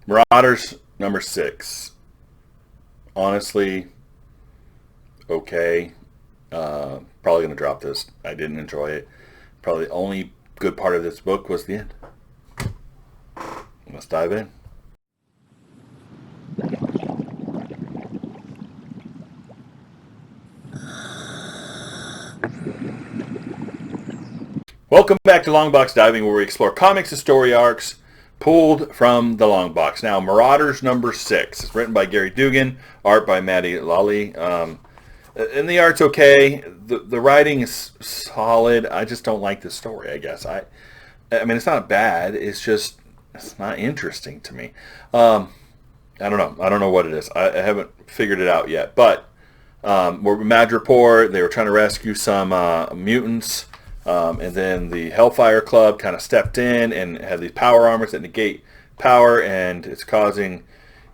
Marauders number 6. Honestly, okay. Probably gonna drop this. I didn't enjoy it. Probably the only good part of this book was the end. Let's dive in. Welcome back to Longbox Diving, where we explore comics and story arcs pulled from the long box. Now, Marauders number 6. It's written by Gary Dugan, art by Maddie Lally. And the art's okay. The writing is solid. I just don't like the story, I guess. I mean, it's not bad. It's not interesting to me. I don't know. I don't know what it is. I haven't figured it out yet. But we're Madripoor. They were trying to rescue some mutants. And then the Hellfire Club kind of stepped in and had these power armors that negate power, and it's causing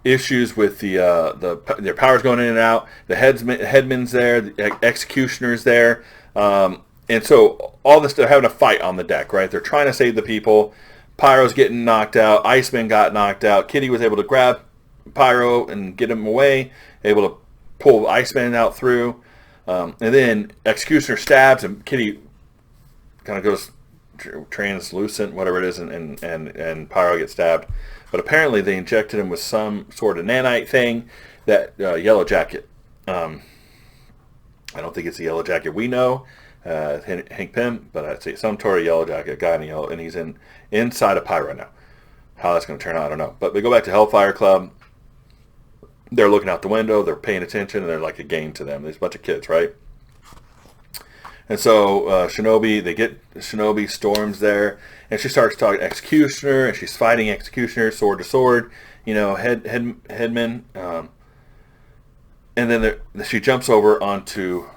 issues with their powers going in and out. The headman's there, the executioner's there, and so all this, they're having a fight on the deck, right? They're trying to save the people. Pyro's getting knocked out. Iceman got knocked out. Kitty was able to grab Pyro and get him away, able to pull Iceman out through, and then Executioner stabs and Kitty kind of goes translucent, whatever it is, and Pyro gets stabbed. But apparently they injected him with some sort of nanite thing that Yellow Jacket. I don't think it's the Yellow Jacket we know, Hank Pym, but I'd say some sort of Yellow Jacket, guy in yellow, and he's inside of Pyro now. How that's going to turn out, I don't know. But we go back to Hellfire Club. They're looking out the window, they're paying attention, and they're like a game to them. There's a bunch of kids, right? And so Shinobi storms there, and she starts talking Executioner, and she's fighting Executioner sword to sword, headman, and then she jumps over onto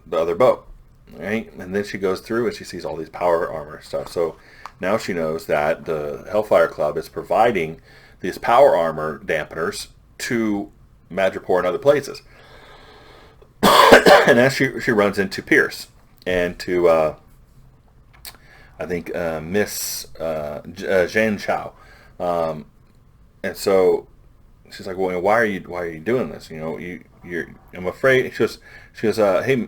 the other boat, right? And then she goes through and she sees all these power armor stuff. So now she knows that the Hellfire Club is providing these power armor dampeners to Madripoor and other places. And as she runs into Pierce and to I think Miss Zhang Chao, and so she's like, "Well, why are you doing this? I'm afraid." She goes, "Hey,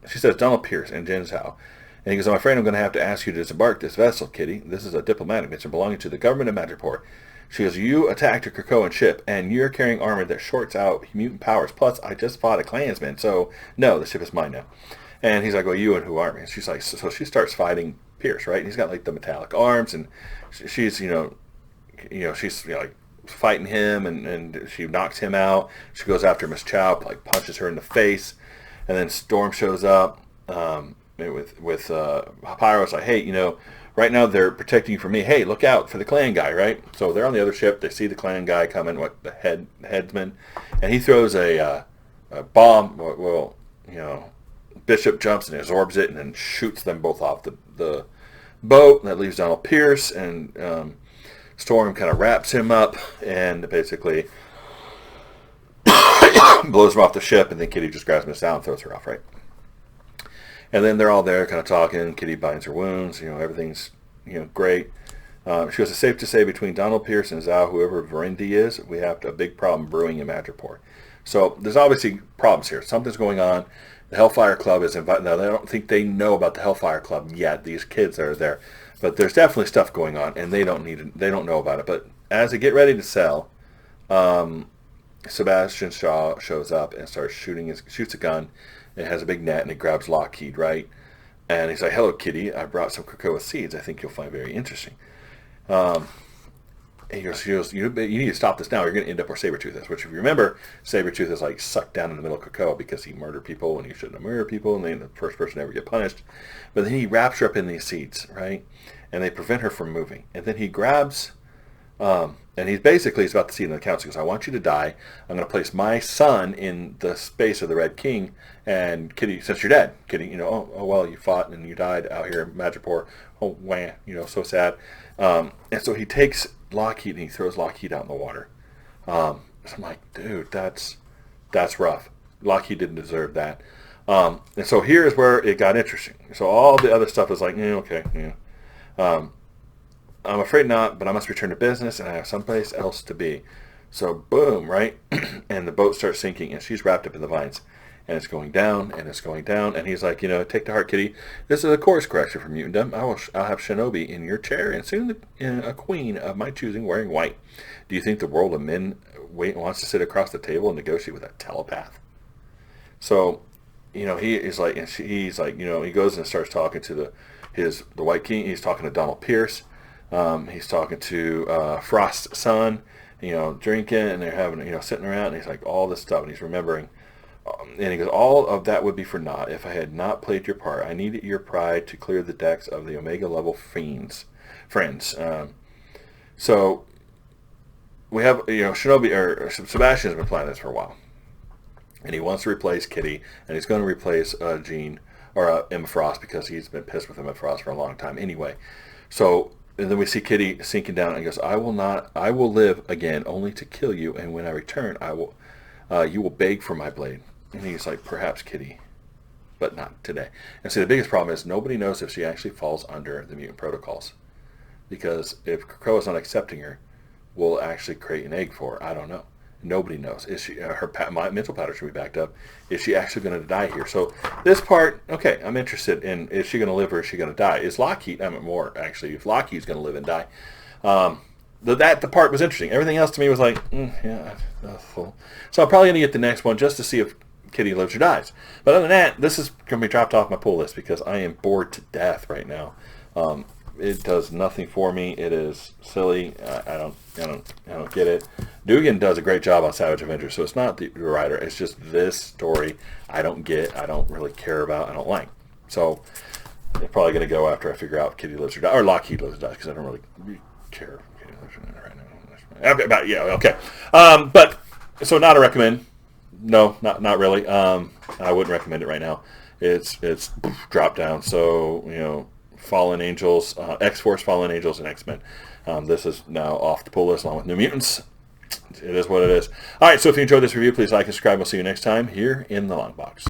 she says Donald Pierce and Zhang Chao," and he goes, "I'm afraid I'm going to have to ask you to disembark this vessel, Kitty. This is a diplomatic mission belonging to the government of Madripoor." She goes, "You attacked a Krakoan ship, and you're carrying armor that shorts out mutant powers. Plus, I just fought a Klansman, so no, the ship is mine now." And he's like, "Well, you and who are me?" And she's like, so she starts fighting Pierce, right? And he's got like the metallic arms, and she's she's like fighting him, and she knocks him out. She goes after Miss Chow, like punches her in the face, and then Storm shows up with Pyro's like, "Hey, right now they're protecting you from me. Hey, look out for the clan guy," right? So they're on the other ship. They see the clan guy coming, the headsman, and he throws a bomb. Well, Bishop jumps and absorbs it and then shoots them both off the boat. And that leaves Donald Pierce, and Storm kind of wraps him up and basically blows him off the ship, and then Kitty just grabs Miss Down and throws her off, right? And then they're all there kind of talking. Kitty binds her wounds. Everything's great. She goes, "It's safe to say between Donald Pierce and Zhao, whoever Verendi is, we have a big problem brewing in Madripoor." So there's obviously problems here. Something's going on. The Hellfire Club is invited. Now, I don't think they know about the Hellfire Club yet, these kids that are there. But there's definitely stuff going on, and they don't know about it. But as they get ready to sell, Sebastian Shaw shows up and shoots a gun. It has a big net, and it grabs Lockheed, right? And he's like, "Hello, Kitty. I brought some cocoa seeds I think you'll find very interesting." And he goes, "You need to stop this now. You're going to end up where Sabretooth is." Which, if you remember, Sabretooth is like sucked down in the middle of Cocoa because he murdered people and he shouldn't have murdered people, and then the first person to ever get punished. But then he wraps her up in these seeds, right? And they prevent her from moving. And then he grabs, and he's about to see in the council. He goes, "I want you to die. I'm going to place my son in the space of the Red King. And Kitty, since you're dead, Kitty, oh well, you fought and you died out here in Madripoor. Oh, wah, so sad." And so he takes Lockheed and he throws Lockheed out in the water. So I'm like, dude, that's rough. Lockheed didn't deserve that. And so here's where it got interesting. So all the other stuff is like, okay, yeah. I'm afraid not, but I must return to business, and I have someplace else to be. So boom, right? And the boat starts sinking, and she's wrapped up in the vines. And it's going down, and it's going down. And he's like, take to heart, Kitty. This is a course correction from Mutantdom. I'll have Shinobi in your chair, and soon a queen of my choosing wearing white. Do you think the world of men wants to sit across the table and negotiate with a telepath? So, he is like, and he's like, he goes and starts talking to the White King. He's talking to Donald Pierce. He's talking to Frost's son. Drinking, and they're having, sitting around, and he's like all this stuff, and he's remembering. And he goes, all of that would be for naught if I had not played your part. I needed your pride to clear the decks of the Omega level friends. So we have, Shinobi, or Sebastian has been planning this for a while. And he wants to replace Kitty, and he's going to replace Jean, or Emma Frost, because he's been pissed with Emma Frost for a long time anyway. So, and then we see Kitty sinking down, and he goes, I will live again, only to kill you, and when I return, you will beg for my blade. And he's like, perhaps, Kitty, but not today. And see, the biggest problem is nobody knows if she actually falls under the mutant protocols. Because if Krakoa is not accepting her, we'll actually create an egg for her. I don't know. Nobody knows. Is she my mental pattern should be backed up? Is she actually going to die here? So this part, okay, I'm interested in, is she going to live or is she going to die? Is Lockheed, more actually, if Lockheed's going to live and die. The part was interesting. Everything else to me was like, yeah. So I'm probably going to get the next one just to see if Kitty lives or dies. But other than that, this is going to be dropped off my pull list because I am bored to death right now. It does nothing for me. It is silly. I don't get it. Dugan does a great job on Savage Avengers, so it's not the writer. It's just this story I don't get. I don't really care about. I don't like. So I'm probably going to go after I figure out if Kitty lives or dies, or Lockheed lives or dies, because I don't really care. Right now. Okay, but yeah, okay. But so not a recommend. No, not really. I wouldn't recommend it right now. It's dropped down. So Fallen Angels, X-Force, Fallen Angels, and X-Men. This is now off the pull list along with New Mutants. It is what it is. All right. So if you enjoyed this review, please like and subscribe. We'll see you next time here in the Long Box.